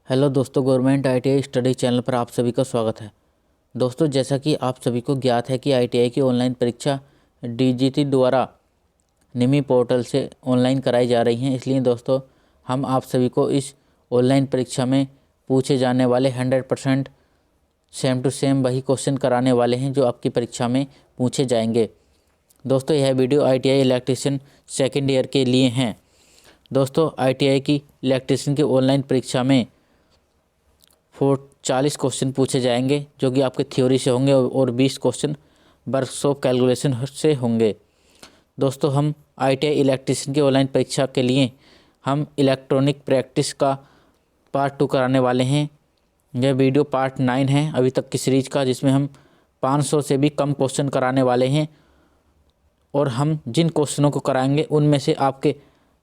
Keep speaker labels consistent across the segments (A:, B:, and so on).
A: Hello दोस्तों, government ITI study channel पर आप सभी का स्वागत है। दोस्तों, जैसा कि आप सभी को ज्ञात है कि आईटीआई की ऑनलाइन परीक्षा डीजीटी द्वारा निमी पोर्टल से ऑनलाइन कराई जा रही हैं। इसलिए दोस्तों, हम आप सभी को इस ऑनलाइन परीक्षा में पूछे जाने वाले 100% सेम टू सेम वही क्वेश्चन कराने वाले हैं जो आपकी परीक्षा में पूछे जाएंगे। दोस्तों, यह video ITI electrician second year के लिए हैं। दोस्तों, आईटीआई की इलेक्ट्रीशियन की ऑनलाइन परीक्षा में 40 क्वेश्चन पूछे जाएंगे जो कि आपके थ्योरी से होंगे और 20 क्वेश्चन वर्कशॉप कैलकुलेशन से होंगे। दोस्तों, हम आईटीआई इलेक्ट्रीशियन की ऑनलाइन परीक्षा के लिए हम इलेक्ट्रॉनिक प्रैक्टिस का पार्ट 2 कराने वाले हैं। यह वीडियो पार्ट 9 है अभी तक की सीरीज का, जिसमें हम 500 से भी कम क्वेश्चन कराने वाले हैं और हम जिन क्वेश्चनों को कराएंगे उनमें से आपके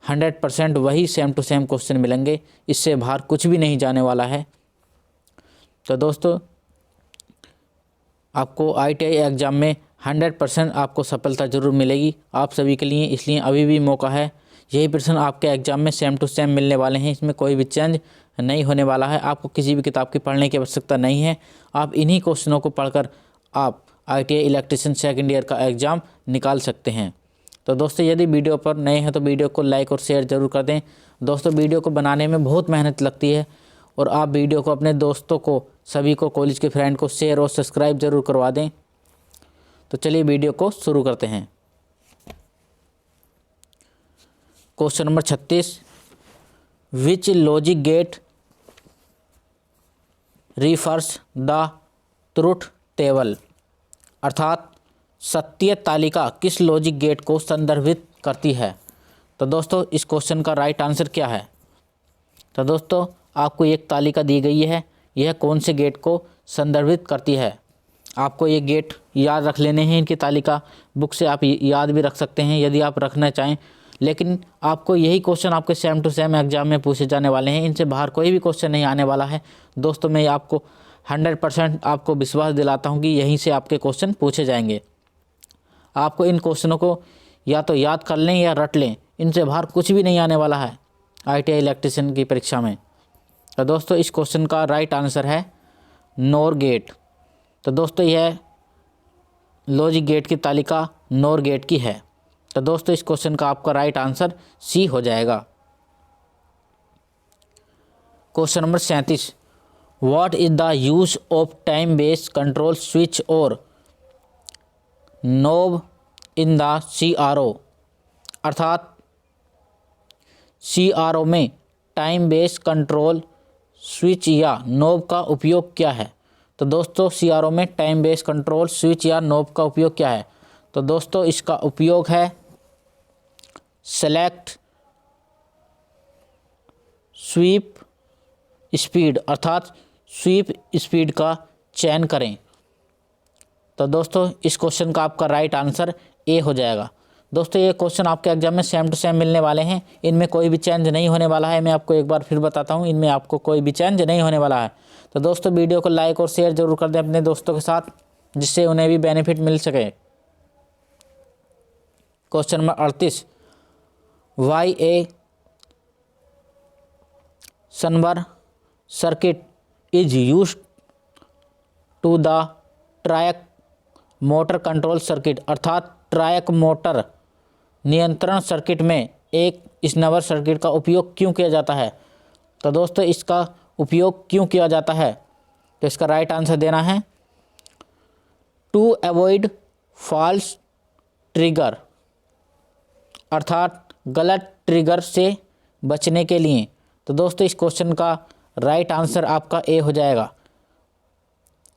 A: 100% वही सेम टू सेम क्वेश्चन मिलेंगे। इससे बाहर कुछ भी नहीं जाने वाला है। तो दोस्तों, आपको आईटीआई एग्ज़ाम में 100% आपको सफलता ज़रूर मिलेगी आप सभी के लिए। इसलिए अभी भी मौका है। यही प्रश्न आपके एग्ज़ाम में सेम टू सेम मिलने वाले हैं। इसमें कोई भी चेंज नहीं होने वाला है। आपको किसी भी किताब की पढ़ने की आवश्यकता नहीं है। आप इन्हीं क्वेश्चनों को पढ़कर आप आईटीआई इलेक्ट्रीशियन सेकेंड ईयर का एग्ज़ाम निकाल सकते हैं। तो दोस्तों, यदि वीडियो पर नए हैं तो वीडियो को लाइक और शेयर ज़रूर कर दें। दोस्तों, वीडियो को बनाने में बहुत मेहनत लगती है और आप वीडियो को अपने दोस्तों को, सभी को, कॉलेज के फ्रेंड को शेयर और सब्सक्राइब ज़रूर करवा दें। तो चलिए वीडियो को शुरू करते हैं। Question number 36, which logic gate refers the truth table, अर्थात सत्य तालिका किस लॉजिक गेट को संदर्भित करती है। तो दोस्तों, इस क्वेश्चन का राइट आंसर क्या है। तो दोस्तों, आपको एक तालिका दी गई है। यह कौन से गेट को संदर्भित करती है। आपको ये गेट याद रख लेने हैं। इनकी तालिका बुक से आप याद भी रख सकते हैं यदि आप रखना चाहें। लेकिन आपको यही क्वेश्चन आपके सेम टू सेम एग्जाम में पूछे जाने वाले हैं। इनसे बाहर कोई भी क्वेश्चन नहीं आने वाला है। दोस्तों, मैं आपको 100% आपको विश्वास दिलाता हूँ कि यहीं से आपके क्वेश्चन पूछे जाएंगे। आपको इन क्वेश्चनों को या तो याद कर लें या रट लें। इनसे बाहर कुछ भी नहीं आने वाला है आईटीआई इलेक्ट्रीशियन की परीक्षा में। तो दोस्तों, इस क्वेश्चन का राइट आंसर है नोर गेट। तो दोस्तों, यह लॉजिक गेट की तालिका नोर गेट की है। तो दोस्तों, इस क्वेश्चन का आपका राइट आंसर सी हो जाएगा। Question number 37, what is the use of time based control switch और नोब इन द सीआरओ, अर्थात सीआरओ में टाइम बेस्ड कंट्रोल स्विच या नोब का उपयोग क्या है। तो दोस्तों, सीआरओ में टाइम बेस्ड कंट्रोल स्विच या नोब का उपयोग क्या है। तो दोस्तों, इसका उपयोग है सेलेक्ट स्वीप स्पीड, अर्थात स्वीप स्पीड का चयन करें। तो दोस्तों, इस क्वेश्चन का आपका राइट आंसर ए हो जाएगा। दोस्तों, ये क्वेश्चन आपके एग्जाम में सेम टू सेम मिलने वाले हैं। इनमें कोई भी चेंज नहीं होने वाला है। मैं आपको एक बार फिर बताता हूँ, इनमें आपको कोई भी चेंज नहीं होने वाला है। तो दोस्तों, वीडियो को लाइक और शेयर जरूर कर दें अपने दोस्तों के साथ, जिससे उन्हें भी बेनिफिट मिल सके। Question number 38, why a snubber circuit is used to the triac motor control circuit, अर्थात ट्रायक मोटर नियंत्रण सर्किट में एक स्नबर सर्किट का उपयोग क्यों किया जाता है। तो दोस्तों, इसका उपयोग क्यों किया जाता है, तो इसका राइट आंसर देना है टू अवॉइड फॉल्स ट्रिगर, अर्थात गलत ट्रिगर से बचने के लिए। तो दोस्तों, इस क्वेश्चन का राइट आंसर आपका ए हो जाएगा,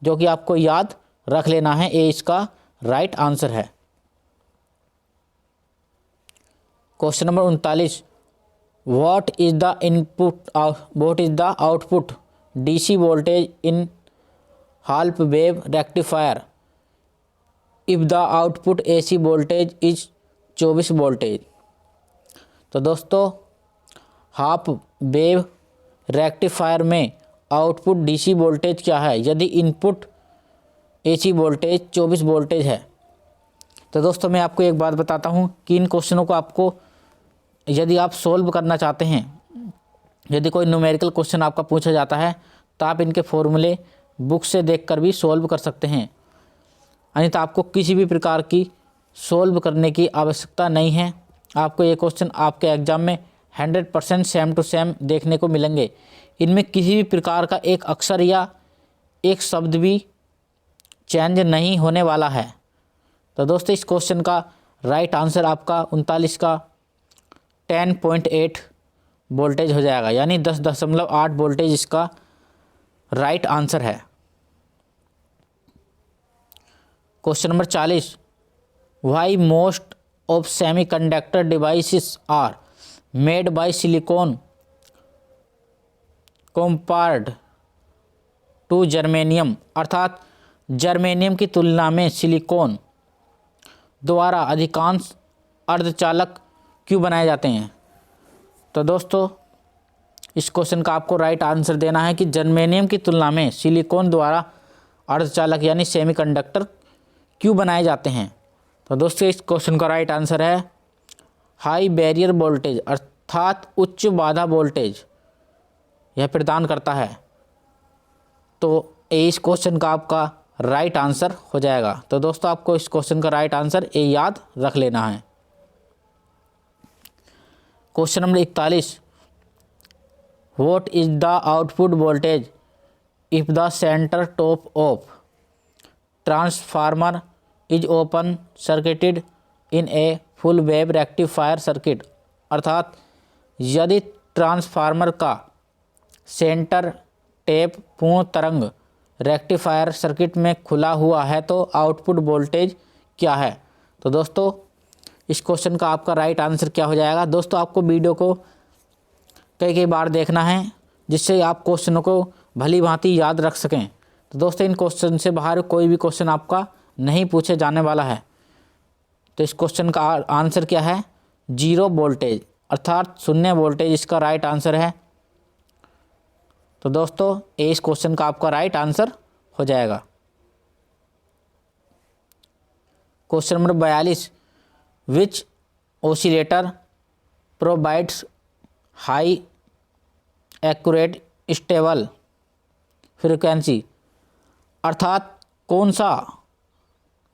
A: जो कि आपको याद रख लेना है। ए इसका राइट आंसर है। Question number 39, what is the output DC voltage in half wave rectifier if the output AC voltage is 24 voltage. तो दोस्तों, हाफ वेव रेक्टिफायर में आउटपुट डीसी वोल्टेज क्या है यदि इनपुट एसी वोल्टेज 24 वोल्टेज है। तो दोस्तों, मैं आपको एक बात बताता हूँ कि इन क्वेश्चनों को आपको यदि आप सोल्व करना चाहते हैं यदि कोई न्यूमेरिकल क्वेश्चन आपका पूछा जाता है तो आप इनके फॉर्मूले बुक से देखकर भी सोल्व कर सकते हैं, अन्यथा आपको किसी भी प्रकार की सोल्व करने की आवश्यकता नहीं है। आपको ये क्वेश्चन आपके एग्जाम में 100% सेम टू सेम देखने को मिलेंगे। इनमें किसी भी प्रकार का एक अक्षर या एक शब्द भी चेंज नहीं होने वाला है। तो दोस्तों इस क्वेश्चन का राइट आंसर आपका 39 का 10.8 वोल्टेज हो जाएगा, यानी 10.8 वोल्टेज इसका राइट आंसर है। Question number 40, why most of semiconductor devices are made by silicon compared to germanium, अर्थात जर्मेनियम की तुलना में सिलिकॉन द्वारा अधिकांश अर्धचालक क्यों बनाए जाते हैं। तो दोस्तों इस क्वेश्चन का आपको राइट आंसर देना है कि जर्मेनियम की तुलना में सिलिकॉन द्वारा अर्धचालक यानी सेमीकंडक्टर क्यों बनाए जाते हैं। तो दोस्तों इस क्वेश्चन का राइट आंसर है हाई बैरियर वोल्टेज, अर्थात उच्च बाधा वोल्टेज यह प्रदान करता है। तो इस क्वेश्चन का आपका राइट आंसर हो जाएगा। तो दोस्तों आपको इस क्वेश्चन का राइट आंसर ये याद रख लेना है। Question number 41, what is the output voltage if the centre top of transformer is open circuited in a full wave rectifier circuit, अर्थात यदि ट्रांसफार्मर का सेंटर टेप पूर्ण तरंग रेक्टिफायर सर्किट में खुला हुआ है तो आउटपुट वोल्टेज क्या है। तो दोस्तों इस क्वेश्चन का आपका राइट आंसर क्या हो जाएगा। दोस्तों आपको वीडियो को कई बार देखना है जिससे आप क्वेश्चनों को भली भांति याद रख सकें। तो दोस्तों इन क्वेश्चन से बाहर कोई भी क्वेश्चन आपका नहीं पूछे जाने वाला है। तो इस क्वेश्चन का आंसर क्या है, 0 वोल्टेज, अर्थात 0 वोल्टेज इसका राइट आंसर है। तो दोस्तों इस क्वेश्चन का आपका राइट आंसर हो जाएगा। Question number 42, which oscillator provides high accurate stable frequency, अर्थात कौन सा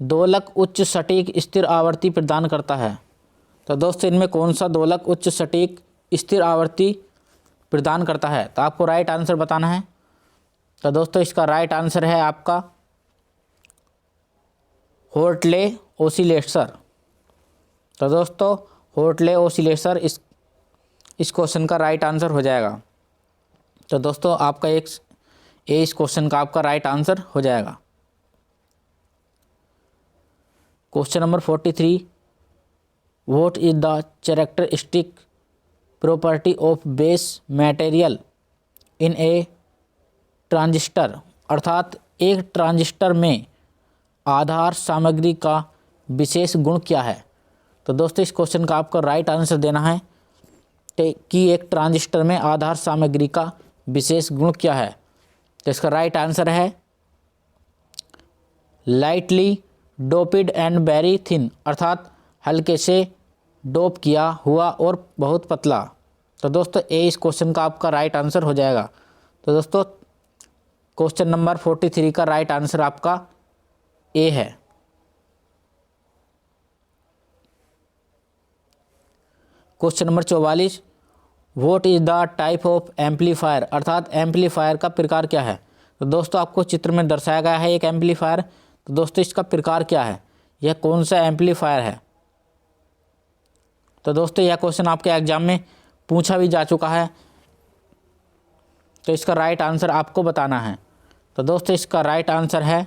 A: दोलक उच्च सटीक स्थिर आवृत्ति प्रदान करता है। तो दोस्तों इनमें कौन सा दोलक उच्च सटीक स्थिर आवृत्ति प्रदान करता है, तो आपको राइट आंसर बताना है। तो दोस्तों इसका राइट आंसर है आपका हॉर्टले ऑसिलेटर। तो दोस्तों हॉर्टले ऑसिलेटर इस क्वेश्चन का राइट आंसर हो जाएगा। तो दोस्तों आपका इस क्वेश्चन का आपका राइट आंसर हो जाएगा। Question number 43, what is the characteristic property of base material in a transistor, अर्थात एक ट्रांजिस्टर में आधार सामग्री का विशेष गुण क्या है। तो दोस्तों इस क्वेश्चन का आपको राइट आंसर देना है कि एक ट्रांजिस्टर में आधार सामग्री का विशेष गुण क्या है। तो इसका राइट आंसर है लाइटली डोपिड एंड वेरी थिन, अर्थात हल्के से डोप किया हुआ और बहुत पतला। तो दोस्तों इस क्वेश्चन का आपका राइट आंसर हो जाएगा। तो दोस्तों क्वेश्चन नंबर 43 का राइट आंसर आपका ए है। Question number 44, what is the type of amplifier, अर्थात एम्पलीफायर का प्रकार क्या है। तो दोस्तों आपको चित्र में दर्शाया गया है एक एम्पलीफायर। तो दोस्तों इसका प्रकार क्या है, यह कौन सा एम्पलीफायर है। तो दोस्तों यह क्वेश्चन आपके एग्जाम में पूछा भी जा चुका है। तो इसका राइट आंसर आपको बताना है। तो दोस्तों इसका राइट आंसर है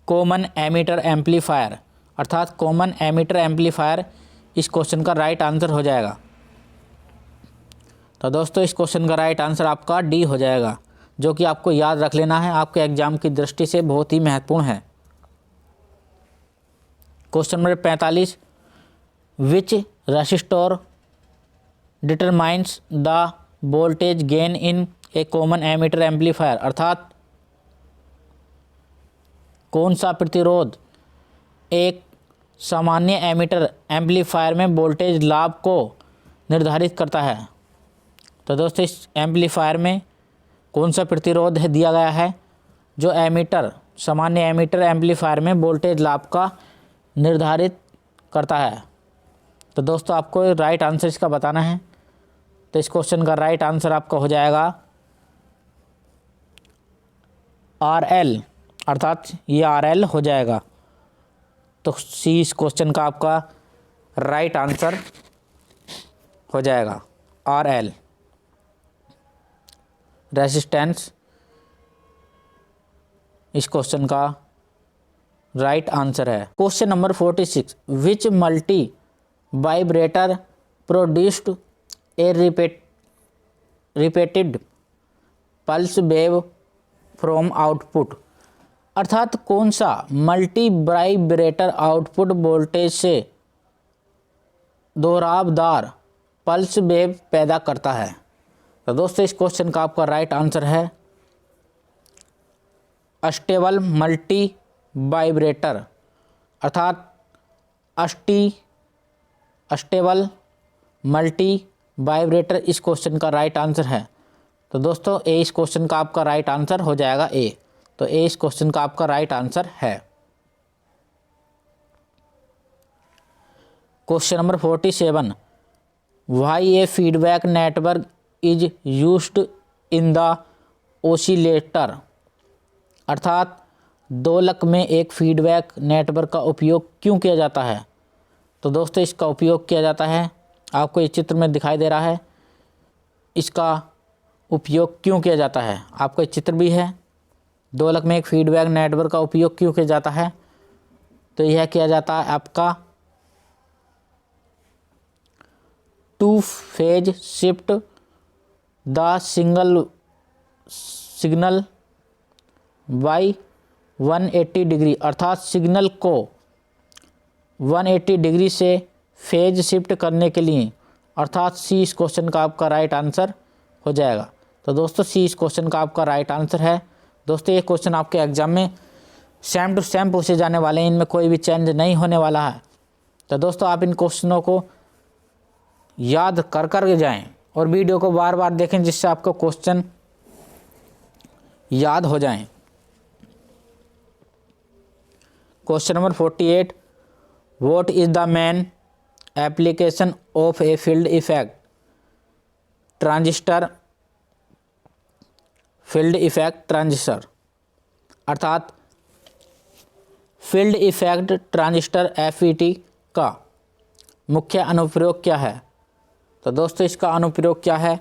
A: कॉमन एमीटर एम्पलीफायर, अर्थात कॉमन एमीटर एम्पलीफायर इस क्वेश्चन का राइट आंसर हो जाएगा। तो दोस्तों इस क्वेश्चन का राइट आंसर आपका डी हो जाएगा, जो कि आपको याद रख लेना है, आपके एग्जाम की दृष्टि से बहुत ही महत्वपूर्ण है। Question number 45, which resistor determines the voltage gain in A common ammeter amplifier, अर्थात कौन सा प्रतिरोध एक सामान्य एमीटर एम्पलीफायर में वोल्टेज लाभ को निर्धारित करता है। तो दोस्तों इस एम्पलीफायर में कौन सा प्रतिरोध है दिया गया है जो एमीटर, सामान्य एमीटर एम्पलीफायर में वोल्टेज लाभ का निर्धारित करता है। तो दोस्तों आपको राइट आंसर इसका बताना है। तो इस क्वेश्चन का राइट आंसर आपका हो जाएगा RL, अर्थात ये RL हो जाएगा। तो सी इस क्वेश्चन का आपका राइट आंसर हो जाएगा RL, रेजिस्टेंस इस क्वेश्चन का राइट आंसर है। Question number 46, which multi vibrator produced a repeated pulse wave from output, अर्थात कौन सा मल्टी वाइब्रेटर आउटपुट वोल्टेज से दोहरावदार पल्स वेव पैदा करता है। तो दोस्तों इस क्वेश्चन का आपका राइट आंसर है स्टेबल मल्टी वाइब्रेटर, अर्थात स्टेबल मल्टी वाइब्रेटर इस क्वेश्चन का राइट आंसर है। तो दोस्तों ए इस क्वेश्चन का आपका राइट आंसर हो जाएगा ए। तो ए इस क्वेश्चन का आपका राइट आंसर है। Question number 47, why A feedback network is used in the oscillator, अर्थात दोलक में एक फीडबैक नेटवर्क का उपयोग क्यों किया जाता है। तो दोस्तों इसका उपयोग किया जाता है, आपको इस चित्र में दिखाई दे रहा है, इसका उपयोग क्यों किया जाता है, आपको एक चित्र भी है। दोलक में एक फीडबैक नेटवर्क का उपयोग क्यों किया जाता है। तो यह किया जाता है आपका two phase shift the signal by 180 degree, अर्थात सिग्नल को 180 डिग्री से फेज शिफ्ट करने के लिए, अर्थात सी इस क्वेश्चन का आपका राइट आंसर हो जाएगा। तो दोस्तों सी इस क्वेश्चन का आपका राइट आंसर है। दोस्तों ये क्वेश्चन आपके एग्जाम में सेम टू सेम पूछे जाने वाले हैं, इनमें कोई भी चेंज नहीं होने वाला है। तो दोस्तों आप इन क्वेश्चनों को याद कर के जाएं और वीडियो को बार बार देखें जिससे आपको क्वेश्चन याद हो जाएं। Question number 48, what is the main application of a field effect transistor, field effect transistor, अर्थात फील्ड इफेक्ट ट्रांजिस्टर FET का मुख्य अनुप्रयोग क्या है। तो दोस्तों इसका अनुप्रयोग क्या है,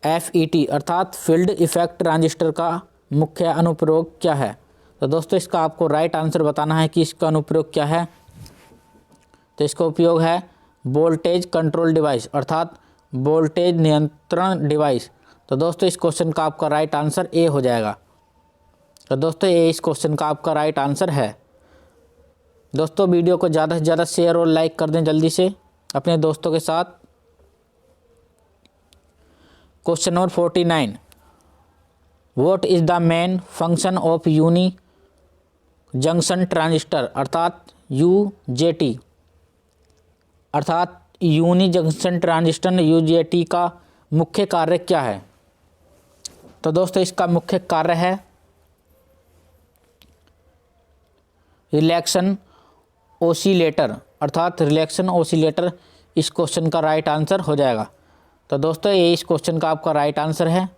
A: FET अर्थात फील्ड इफेक्ट ट्रांजिस्टर का मुख्य अनुप्रयोग क्या है। तो दोस्तों इसका आपको राइट आंसर बताना है कि इसका अनुप्रयोग क्या है। तो इसका उपयोग है वोल्टेज कंट्रोल डिवाइस, अर्थात वोल्टेज नियंत्रण डिवाइस। तो दोस्तों इस क्वेश्चन का आपका राइट आंसर ए हो जाएगा। तो दोस्तों ए इस क्वेश्चन का आपका राइट आंसर है। दोस्तों वीडियो को ज़्यादा से ज़्यादा शेयर और लाइक कर दें जल्दी से अपने दोस्तों के साथ। Question number 49, what is the main function of unijunction transistor, अर्थात UJT, अर्थात यूनी जंक्शन ट्रांजिस्टर UJT का मुख्य कार्य क्या है। तो दोस्तों इसका मुख्य कार्य है रिलैक्सन ओसिलेटर, अर्थात रिलैक्सन ओसिलेटर इस क्वेश्चन का राइट आंसर हो जाएगा। तो दोस्तों ये इस क्वेश्चन का आपका राइट आंसर है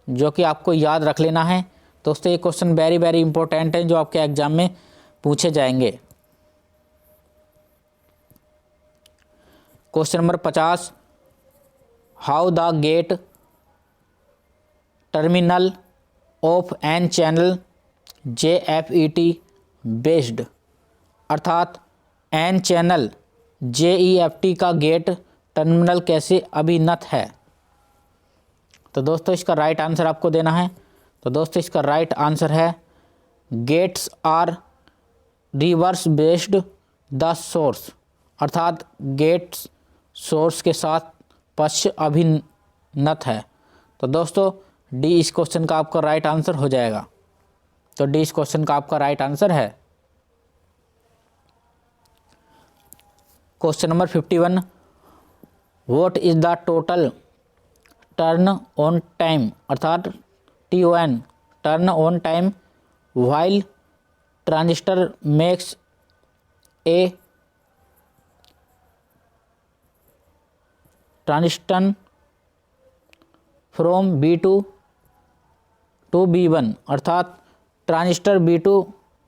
A: जो कि आपको याद रख लेना है। दोस्तों ये क्वेश्चन वेरी वेरी इंपॉर्टेंट है जो आपके एग्जाम में पूछे जाएंगे। Question number 50, how the gate terminal of n channel JFET biased, अर्थात एन चैनल JEFT का गेट टर्मिनल कैसे अभिन्नत है। तो दोस्तों इसका राइट आंसर आपको देना है। तो दोस्तों इसका राइट आंसर है gates are reverse biased the source, अर्थात गेट्स सोर्स के साथ पक्ष अभिन्नत है। तो दोस्तों डी इस क्वेश्चन का आपका राइट आंसर हो जाएगा। तो डी इस क्वेश्चन का आपका राइट आंसर है। Question number 51, what is the total turn on time अर्थात TON turn on time while transistor makes a transition from B2 to B1 अर्थात ट्रांजिस्टर B2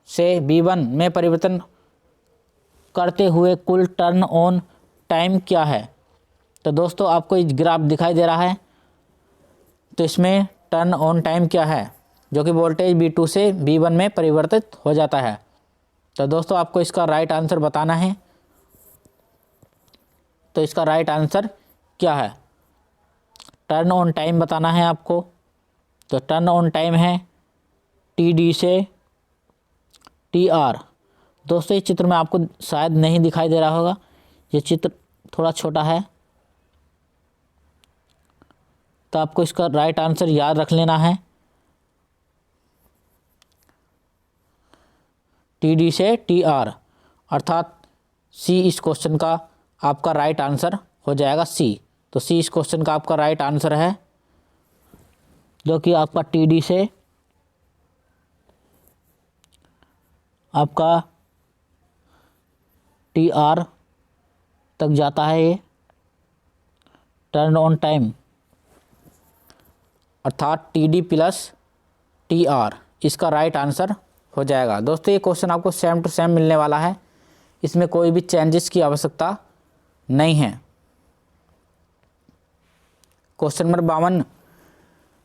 A: से B1 में परिवर्तन करते हुए कुल टर्न ऑन टाइम क्या है। तो दोस्तों आपको इस ग्राफ दिखाई दे रहा है, तो इसमें टर्न ऑन टाइम क्या है, जो कि वोल्टेज B2 से B1 में परिवर्तित हो जाता है। तो दोस्तों आपको इसका राइट आंसर बताना है। तो इसका राइट आंसर क्या है, टर्न ऑन टाइम बताना है आपको। तो टर्न ऑन टाइम है TD से TR। दोस्तों इस चित्र में आपको शायद नहीं दिखाई दे रहा होगा, ये चित्र थोड़ा छोटा है, तो आपको इसका राइट आंसर याद रख लेना है। TD से TR अर्थात C इस क्वेश्चन का आपका राइट आंसर हो जाएगा C। तो C इस क्वेश्चन का आपका राइट आंसर है, जो कि आपका TD से आपका TR तक जाता है, ये टर्न ऑन टाइम अर्थात TD प्लस TR इसका राइट आंसर हो जाएगा। दोस्तों ये क्वेश्चन आपको सेम टू सेम मिलने वाला है, इसमें कोई भी चेंजेस की आवश्यकता नहीं है। Question number 52,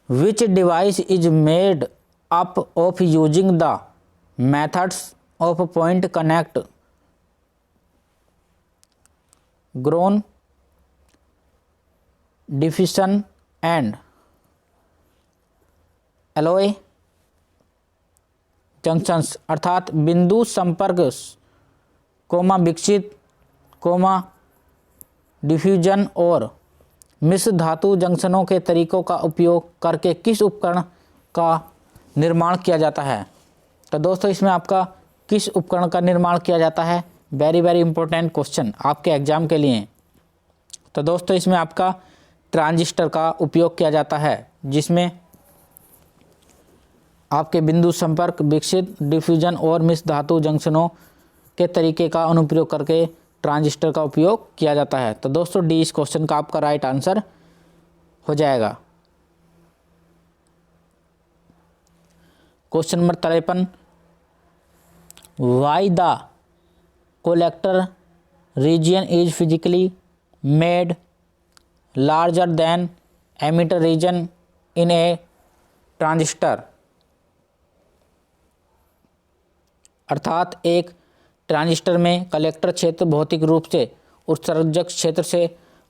A: which device is made up of using the methods of point connect grown diffusion and alloy junctions अर्थात बिंदु संपर्क विकसित डिफ्यूजन और मिश्र धातु जंक्शनों के तरीकों का उपयोग करके किस उपकरण का निर्माण किया जाता है। तो दोस्तों इसमें आपका किस उपकरण का निर्माण किया जाता है, वेरी वेरी इंपॉर्टेंट क्वेश्चन आपके एग्जाम के लिए। तो दोस्तों इसमें आपका ट्रांजिस्टर का उपयोग किया जाता है, जिसमें आपके बिंदु संपर्क विकसित डिफ्यूजन और मिश्र धातु जंक्शनों के तरीके का अनुप्रयोग करके ट्रांजिस्टर का उपयोग किया जाता है। तो दोस्तों D इस क्वेश्चन का आपका राइट आंसर हो जाएगा। Question number 53, why the collector region is physically made larger than emitter region in a transistor अर्थात एक ट्रांजिस्टर में कलेक्टर क्षेत्र भौतिक रूप से उत्सर्जक क्षेत्र से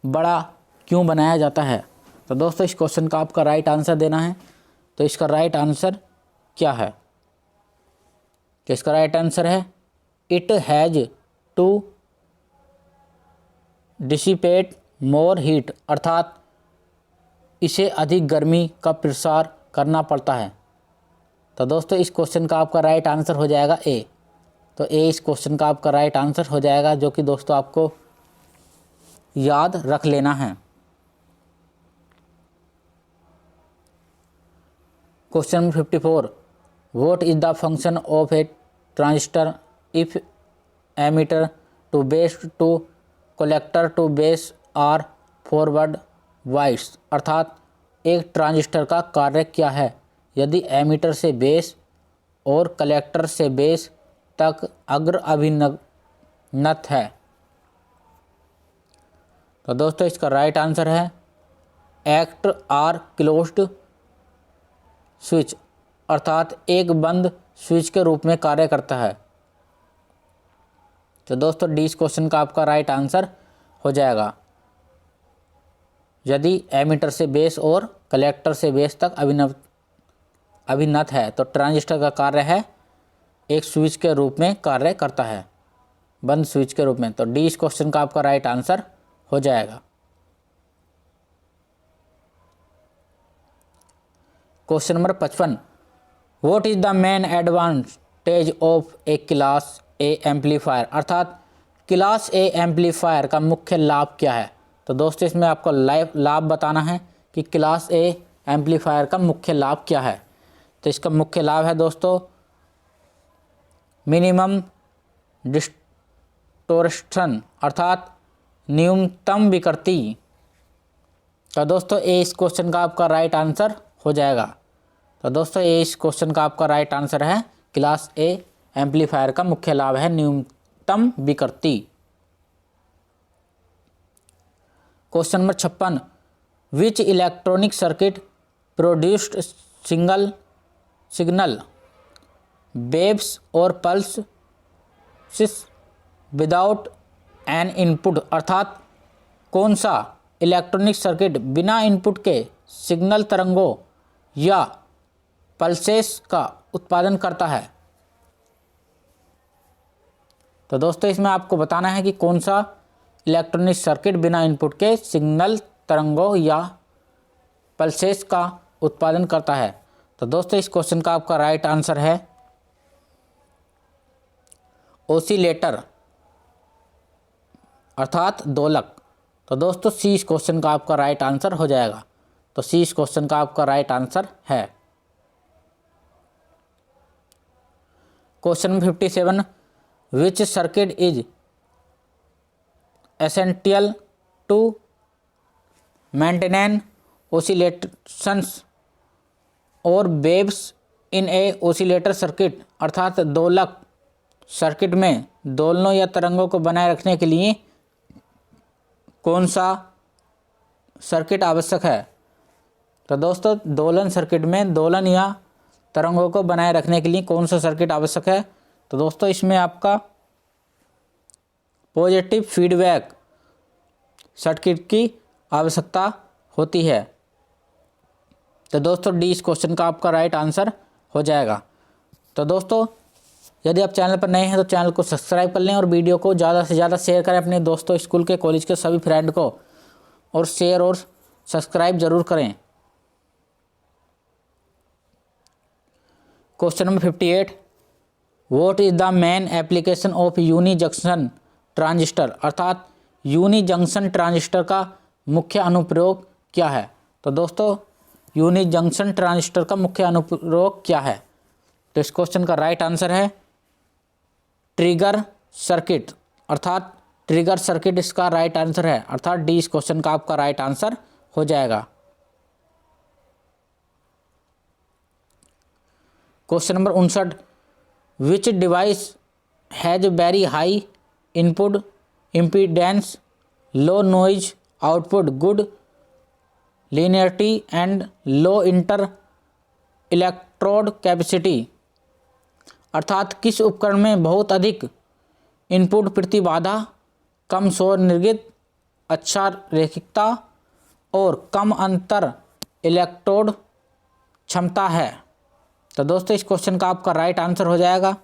A: बड़ा क्यों बनाया जाता है। तो दोस्तों इस क्वेश्चन का आपका राइट आंसर देना है। तो इसका राइट आंसर क्या है, तो इसका राइट आंसर है it has to dissipate more heat अर्थात इसे अधिक गर्मी का प्रसार करना पड़ता है। तो दोस्तों इस क्वेश्चन का आपका राइट आंसर हो जाएगा A। तो A इस क्वेश्चन का आपका राइट आंसर हो जाएगा, जो कि दोस्तों आपको याद रख लेना है। Question number 54, what is the function of a transistor if emitter to base to collector to base are forward वाइड्स अर्थात एक ट्रांजिस्टर का कार्य क्या है यदि एमीटर से बेस और कलेक्टर से बेस तक अग्र अभिन्नत है। तो दोस्तों इसका राइट आंसर है एक्ट आर क्लोज्ड स्विच अर्थात एक बंद स्विच के रूप में कार्य करता है। तो दोस्तों डी इस क्वेश्चन का आपका राइट आंसर हो जाएगा। यदि एमीटर से बेस और कलेक्टर से बेस तक अभिन्नत है तो ट्रांजिस्टर का कार्य है एक स्विच के रूप में कार्य करता है, बंद स्विच के रूप में। तो डी इस क्वेश्चन का आपका राइट आंसर हो जाएगा। Question number 55, what is the main advantage of A class A amplifier अर्थात क्लास ए एम्पलीफायर का मुख्य लाभ क्या है। तो दोस्तों इसमें आपको लाभ बताना है कि क्लास ए एम्पलीफायर का मुख्य लाभ क्या है। तो इसका मुख्य लाभ है दोस्तों मिनिमम डिस्टोर्शन अर्थात न्यूनतम विकृति। तो दोस्तों ए इस क्वेश्चन का आपका राइट आंसर हो जाएगा। तो दोस्तों ए इस क्वेश्चन का आपका राइट आंसर है। क्लास ए एम्पलीफायर का मुख्य लाभ है न्यूनतम विकृति। क्वेश्चन नंबर 56, विच electronic circuit produced signal waves और पल्सेस विदाउट एन इनपुट। अर्थात कौन सा इलेक्ट्रॉनिक सर्किट बिना इनपुट के सिग्नल तरंगों या पल्सेस का उत्पादन करता है। तो दोस्तों इसमें आपको बताना है कि कौन सा इलेक्ट्रॉनिक सर्किट बिना इनपुट के सिग्नल तरंगों या पल्सेस का उत्पादन करता है। तो दोस्तों इस क्वेश्चन का आपका राइट आंसर है ओसिलेटर अर्थात दोलक। तो दोस्तों सी इस क्वेश्चन का आपका राइट आंसर हो जाएगा। तो सी इस क्वेश्चन का आपका राइट आंसर है। Question 57, which circuit is essential to maintain oscillations और waves in a oscillator circuit. अर्थात दोलक सर्किट में दोलनों या तरंगों को बनाए रखने के लिए कौन सा सर्किट आवश्यक है। तो दोस्तों दोलन सर्किट में दोलन या तरंगों को बनाए रखने के लिए कौन सा सर्किट आवश्यक है। तो दोस्तों इसमें आपका पॉजिटिव फीडबैक सर्किट की आवश्यकता होती है। तो दोस्तों डी इस क्वेश्चन का आपका राइट आंसर हो जाएगा। तो दोस्तों यदि आप चैनल पर नए हैं तो चैनल को सब्सक्राइब कर लें और वीडियो को ज़्यादा से ज़्यादा शेयर करें अपने दोस्तों, स्कूल के, कॉलेज के सभी फ्रेंड को, और शेयर और सब्सक्राइब जरूर करें। Question number 58, what is the main application of unijunction transistor. अर्थात यूनी जंक्शन ट्रांजिस्टर का मुख्य अनुप्रयोग क्या है। तो दोस्तों यूनी जंक्शन ट्रांजिस्टर का मुख्य अनुप्रयोग क्या है। तो इस क्वेश्चन का राइट आंसर है ट्रिगर सर्किट अर्थात ट्रिगर सर्किट इसका राइट आंसर है। अर्थात डी इस क्वेश्चन का आपका राइट आंसर हो जाएगा। Question number 59, which device has very high input impedance, low noise output, good linearity and low inter electrode capacity. अर्थात किस उपकरण में बहुत अधिक इनपुट प्रतिबाधा, कम शोर निर्गत, अच्छा रैखिकता और कम अंतर इलेक्ट्रोड क्षमता है। तो दोस्तों इस क्वेश्चन का आपका राइट आंसर हो जाएगा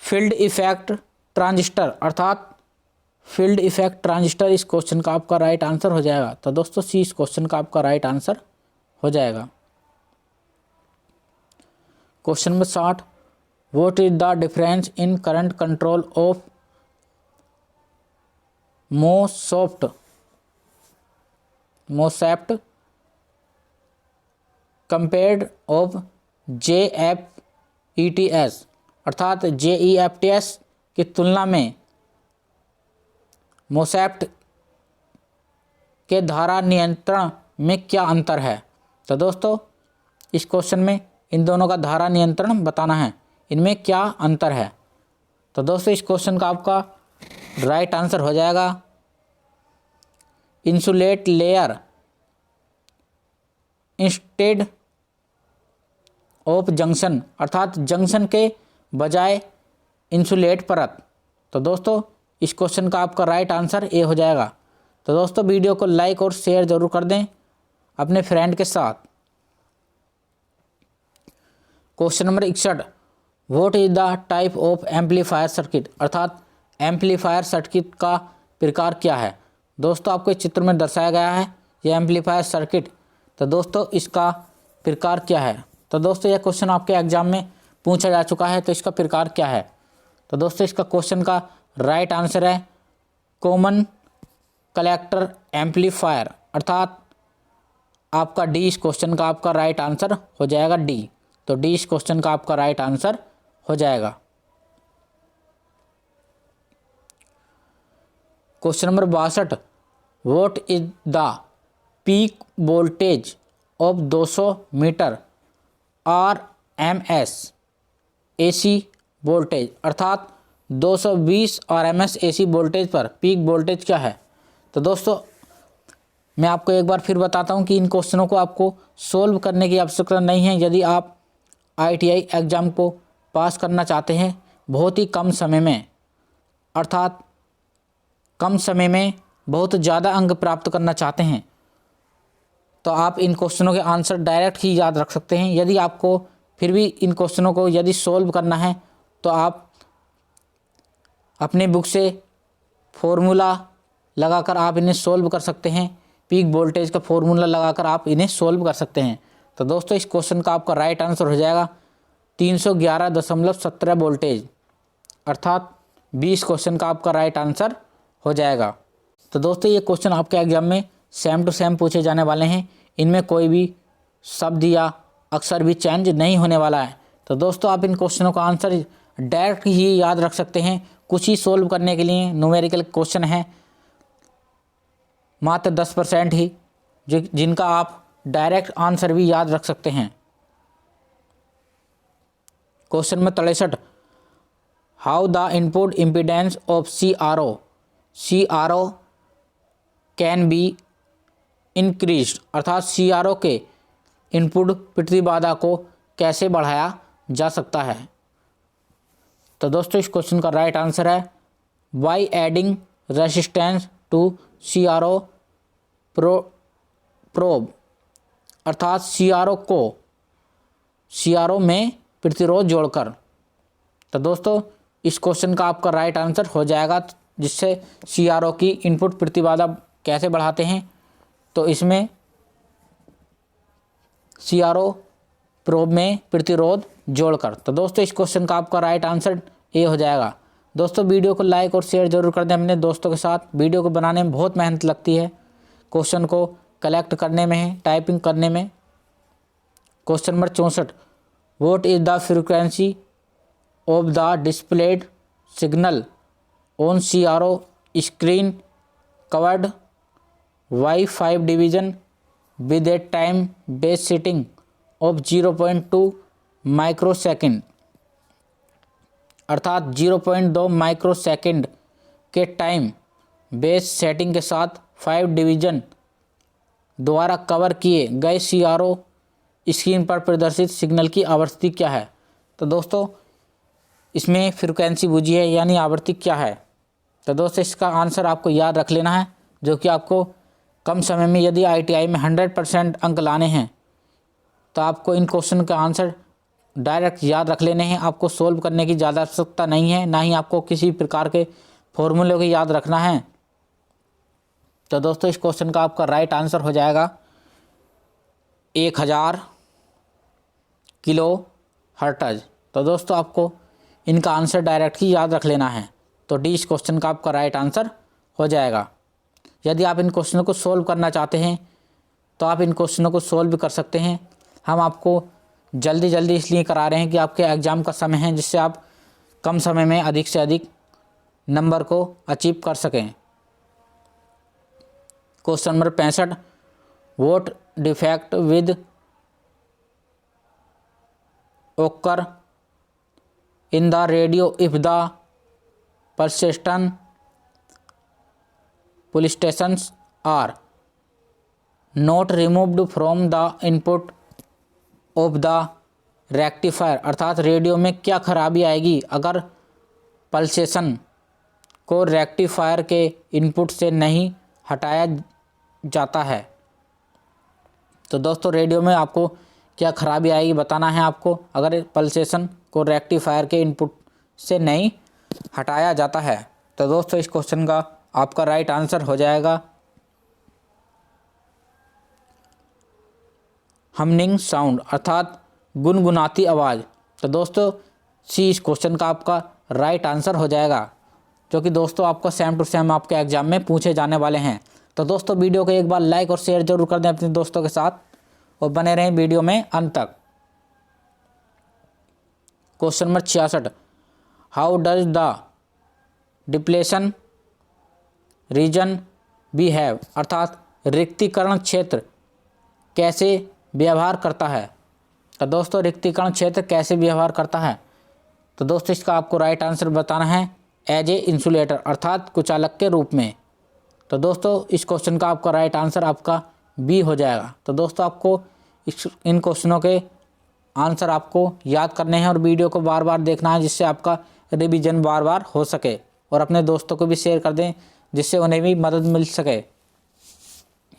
A: फील्ड इफेक्ट ट्रांजिस्टर अर्थात फील्ड इफेक्ट ट्रांजिस्टर। इस क्वेश्चन का आपका राइट आंसर हो जाएगा। तो दोस्तों सी इस क्वेश्चन का आपका राइट आंसर हो जाएगा। Question number 60, what is the difference in current control of MOSFET compared of JFETs। अर्थात JEFTS की तुलना में मोसेप्ट के धारा नियंत्रण में क्या अंतर है। तो दोस्तों इस क्वेश्चन में इन दोनों का धारा नियंत्रण बताना है, इनमें क्या अंतर है। तो दोस्तों इस क्वेश्चन का आपका राइट आंसर हो जाएगा insulate layer instead of junction अर्थात जंक्शन के बजाय इंसुलेट परत। तो दोस्तों इस क्वेश्चन का आपका राइट आंसर ए हो जाएगा। तो दोस्तों वीडियो को लाइक और शेयर ज़रूर कर दें अपने फ्रेंड के साथ। Question number 61, what is the type of amplifier circuit अर्थात एम्पलीफायर सर्किट का प्रकार क्या है। दोस्तों आपको इस चित्र में दर्शाया गया है यह एम्पलीफायर सर्किट। तो दोस्तों इसका प्रकार क्या है। तो दोस्तों यह क्वेश्चन आपके एग्जाम में पूछा जा चुका है। तो इसका प्रकार क्या है। तो दोस्तों इसका क्वेश्चन का राइट आंसर है कॉमन कलेक्टर एम्पलीफायर, अर्थात आपका डी इस क्वेश्चन का आपका राइट आंसर हो जाएगा डी। तो डी इस क्वेश्चन का आपका राइट आंसर हो जाएगा। Question number 62, what is the peak voltage of 200 meter RMS AC voltage, अर्थात 220 RMS AC वोल्टेज पर पीक वोल्टेज क्या है। तो दोस्तों मैं आपको एक बार फिर बताता हूं कि इन क्वेश्चनों को आपको सोल्व करने की आवश्यकता नहीं है। यदि आप ITI एग्ज़ाम को पास करना चाहते हैं बहुत ही कम समय में, अर्थात कम समय में बहुत ज़्यादा अंक प्राप्त करना चाहते हैं, तो आप इन क्वेश्चनों के आंसर डायरेक्ट ही याद रख सकते हैं। यदि आपको फिर भी इन क्वेश्चनों को यदि सोल्व करना है तो आप अपने बुक से फॉर्मूला लगाकर आप इन्हें सोल्व कर सकते हैं। पीक वोल्टेज का फॉर्मूला लगाकर आप इन्हें सोल्व कर सकते हैं। तो दोस्तों इस क्वेश्चन का आपका राइट आंसर हो जाएगा 311.17 वोल्टेज, अर्थात 20 क्वेश्चन का आपका राइट आंसर हो जाएगा। तो दोस्तों ये क्वेश्चन आपके एग्जाम में सेम टू सेम पूछे जाने वाले हैं। इनमें कोई भी शब्द या अक्षर भी चेंज नहीं होने वाला है। तो दोस्तों आप इन क्वेश्चनों का आंसर डायरेक्ट ही याद रख सकते हैं। कुछ ही सोल्व करने के लिए न्यूमेरिकल क्वेश्चन है, मात्र 10% ही, जिनका आप डायरेक्ट आंसर भी याद रख सकते हैं। Question number 63, how the input impedance of CRO can be increased, अर्थात CRO के इनपुट प्रतिबाधा को कैसे बढ़ाया जा सकता है। तो दोस्तों इस क्वेश्चन का राइट आंसर है by adding resistance to CRO probe, अर्थात CRO में प्रतिरोध जोड़कर। तो दोस्तों इस क्वेश्चन का आपका राइट आंसर हो जाएगा, जिससे CRO की इनपुट प्रतिबाधा कैसे बढ़ाते हैं, तो इसमें CRO प्रोब में प्रतिरोध जोड़कर। तो दोस्तों इस क्वेश्चन का आपका राइट आंसर ए हो जाएगा। दोस्तों वीडियो को लाइक और शेयर जरूर कर दें अपने दोस्तों के साथ। वीडियो को बनाने में बहुत मेहनत लगती है, क्वेश्चन को कलेक्ट करने में, टाइपिंग करने में। Question number 64, what is the frequency of the displayed signal on CRO screen covered by 5 division with A time base setting of 0.2 microsecond, अर्थात 0.2 माइक्रोसेकंड के टाइम बेस सेटिंग के साथ 5 डिवीजन द्वारा कवर किए गए CRO स्क्रीन पर प्रदर्शित signal की आवृत्ति क्या है। तो दोस्तों इसमें फ्रीक्वेंसी बूझी है, यानी आवृत्ति क्या है। तो दोस्तों इसका आंसर आपको याद रख लेना है, जो कि आपको कम समय में यदि ITI में 100% अंक लाने हैं तो आपको इन क्वेश्चन का आंसर डायरेक्ट याद रख लेने हैं। आपको सोल्व करने की ज़्यादा आवश्यकता नहीं है, ना ही आपको किसी प्रकार के फॉर्मूले को याद रखना है। तो दोस्तों इस क्वेश्चन का आपका राइट आंसर हो जाएगा 1000 किलो हर्ट्ज। तो दोस्तों आपको इनका आंसर डायरेक्ट ही याद रख लेना है। तो डी इस क्वेश्चन का आपका राइट आंसर हो जाएगा। यदि आप इन क्वेश्चनों को सोल्व करना चाहते हैं तो आप इन क्वेश्चनों को सोल्व भी कर सकते हैं। हम आपको जल्दी इसलिए करा रहे हैं कि आपके एग्ज़ाम का समय है, जिससे आप कम समय में अधिक से अधिक नंबर को अचीव कर सकें। Question number 65, what defect with occur in the radio if the persistent pulsations are not removed from the input of the rectifier, अर्थात रेडियो में क्या खराबी आएगी अगर पल्सेशन को रेक्टिफायर के इनपुट से नहीं हटाया जाता है। तो दोस्तों रेडियो में आपको क्या खराबी आएगी बताना है आपको, अगर पल्सेशन को रेक्टिफायर के इनपुट से नहीं हटाया जाता है। तो दोस्तों इस क्वेश्चन का आपका राइट आंसर हो जाएगा हमिंग साउंड, अर्थात गुनगुनाती आवाज़। तो दोस्तों सी इस क्वेश्चन का आपका राइट आंसर हो जाएगा। जो कि दोस्तों आपको सेम टू सेम आपके एग्जाम में पूछे जाने वाले हैं। तो दोस्तों वीडियो को एक बार लाइक और शेयर जरूर कर दें अपने दोस्तों के साथ और बने रहें वीडियो में अंत तक। Question number 66, how does the depletion region behave, अर्थात रिक्तीकरण क्षेत्र कैसे व्यवहार करता है। तो दोस्तों रिक्तीकरण क्षेत्र कैसे व्यवहार करता है, तो दोस्तों इसका आपको राइट आंसर बताना है एज ए इंसुलेटर, अर्थात कुचालक के रूप में। तो दोस्तों इस क्वेश्चन का आपका राइट आंसर आपका बी हो जाएगा। तो दोस्तों आपको इन क्वेश्चनों के आंसर आपको याद करने हैं और वीडियो को बार बार देखना है, जिससे आपका रिवीजन बार बार हो सके, और अपने दोस्तों को भी शेयर कर दें जिससे उन्हें भी मदद मिल सके।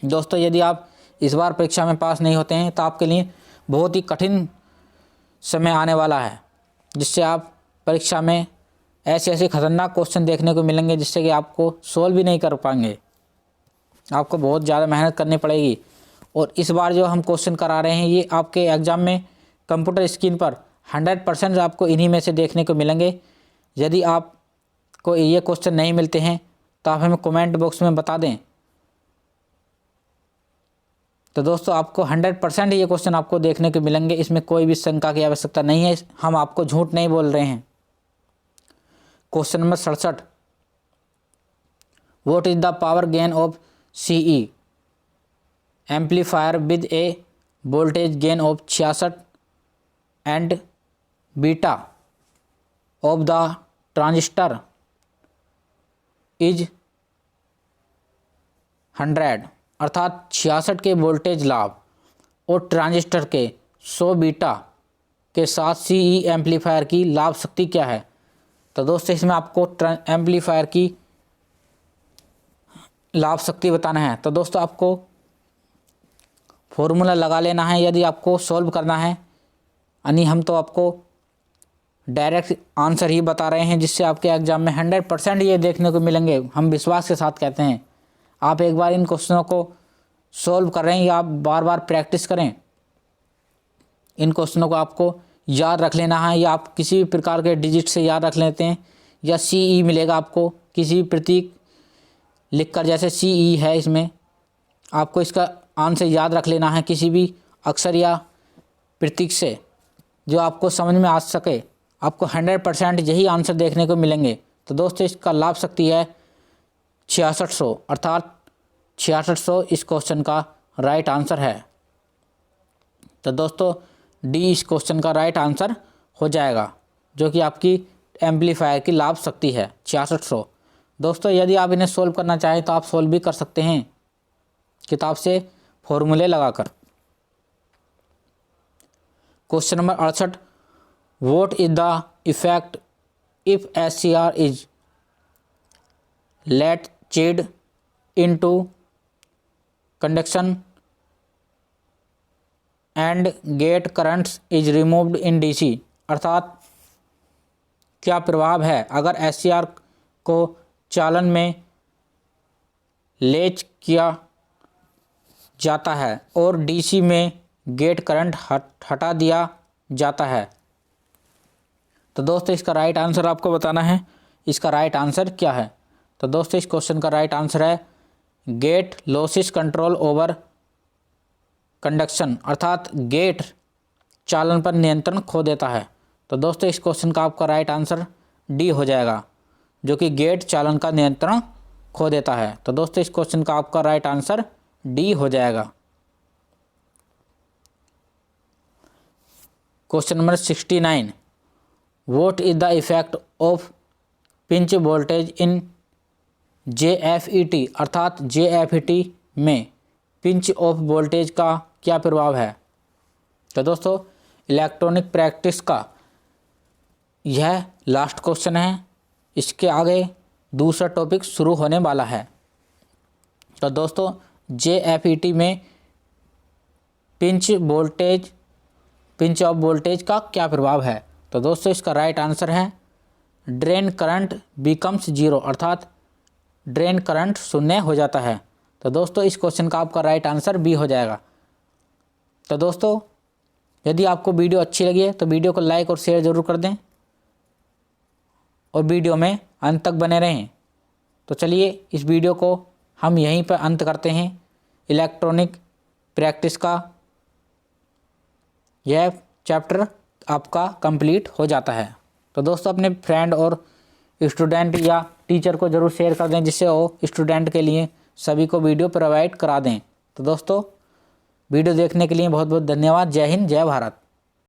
A: दोस्तों यदि आप इस बार परीक्षा में पास नहीं होते हैं तो आपके लिए बहुत ही कठिन समय आने वाला है, जिससे आप परीक्षा में ऐसे ऐसे खतरनाक क्वेश्चन देखने को मिलेंगे जिससे कि आपको सोल्व भी नहीं कर पाएंगे, आपको बहुत ज़्यादा मेहनत करनी पड़ेगी। और इस बार जो हम क्वेश्चन करा रहे हैं ये आपके एग्ज़ाम में कंप्यूटर स्क्रीन पर 100% आपको इन्हीं में से देखने को मिलेंगे। यदि आपको ये क्वेश्चन नहीं मिलते हैं तो आप हमें कमेंट बॉक्स में बता दें। तो दोस्तों आपको 100% ये क्वेश्चन आपको देखने को मिलेंगे, इसमें कोई भी शंका की आवश्यकता नहीं है, हम आपको झूठ नहीं बोल रहे हैं। Question number 67, what is the power gain of CE amplifier with a voltage gain of 66 and beta of the transistor is 100, अर्थात 66 के वोल्टेज लाभ और ट्रांजिस्टर के 100 बीटा के साथ सीई एम्पलीफायर की लाभ शक्ति क्या है। तो दोस्तों इसमें आपको एम्पलीफायर की लाभ शक्ति बताना है। तो दोस्तों आपको फॉर्मूला लगा लेना है यदि आपको सॉल्व करना है, यानी हम तो आपको डायरेक्ट आंसर ही बता रहे हैं जिससे आपके एग्जाम में 100% ये देखने को मिलेंगे, हम विश्वास के साथ कहते हैं। आप एक बार इन क्वेश्चनों को सॉल्व कर रहे हैं या आप बार बार प्रैक्टिस करें, इन क्वेश्चनों को आपको याद रख लेना है, या आप किसी भी प्रकार के डिजिट से याद रख लेते हैं, या सीई मिलेगा आपको किसी भी प्रतीक लिखकर, जैसे सीई है इसमें आपको इसका आंसर याद रख लेना है किसी भी अक्षर या प्रतीक से जो आपको समझ में आ सके। आपको 100% यही आंसर देखने को मिलेंगे। तो दोस्तों इसका लाभ शक्ति है 6600, अर्थात 6600 इस क्वेश्चन का राइट आंसर है। तो दोस्तों डी इस क्वेश्चन का राइट आंसर हो जाएगा, जो कि आपकी एम्पलीफायर की लाभ शक्ति है 6600। दोस्तों यदि आप इन्हें सोल्व करना चाहें तो आप सोल्व भी कर सकते हैं किताब से फॉर्मूले लगाकर। Question number 68, what is the effect if SCR is latched into conduction and gate currents is removed in DC, अर्थात क्या प्रभाव है अगर एससीआर को चालन में लेच किया जाता है और डीसी में गेट करंट हटा दिया जाता है। तो दोस्तों इसका राइट आंसर आपको बताना है, इसका राइट आंसर क्या है। तो दोस्तों इस क्वेश्चन का राइट आंसर है gate loses control over conduction, अर्थात गेट चालन पर नियंत्रण खो देता है। तो दोस्तों इस क्वेश्चन का आपका राइट आंसर डी हो जाएगा, जो कि गेट चालन का नियंत्रण खो देता है। तो दोस्तों इस क्वेश्चन का आपका राइट आंसर डी हो जाएगा। Question number 69, what is the effect of pinch voltage in JFET, अर्थात जेएफईटी में पिंच ऑफ वोल्टेज का क्या प्रभाव है। तो दोस्तों इलेक्ट्रॉनिक प्रैक्टिस का यह लास्ट क्वेश्चन है, इसके आगे दूसरा टॉपिक शुरू होने वाला है। तो दोस्तों जेएफईटी में पिंच ऑफ वोल्टेज का क्या प्रभाव है। तो दोस्तों इसका राइट आंसर है ड्रेन करंट बिकम्स जीरो, अर्थात ड्रेन करंट शून्य हो जाता है। तो दोस्तों इस क्वेश्चन का आपका राइट आंसर बी हो जाएगा। तो दोस्तों यदि आपको वीडियो अच्छी लगी है तो वीडियो को लाइक और शेयर ज़रूर कर दें और वीडियो में अंत तक बने रहें। तो चलिए इस वीडियो को हम यहीं पर अंत करते हैं। इलेक्ट्रॉनिक प्रैक्टिस का यह चैप्टर आपका कंप्लीट हो जाता है। तो दोस्तों अपने फ्रेंड और स्टूडेंट या टीचर को ज़रूर शेयर कर दें, जिससे वो स्टूडेंट के लिए सभी को वीडियो प्रोवाइड करा दें। तो दोस्तों वीडियो देखने के लिए बहुत बहुत धन्यवाद। जय हिंद, जय भारत।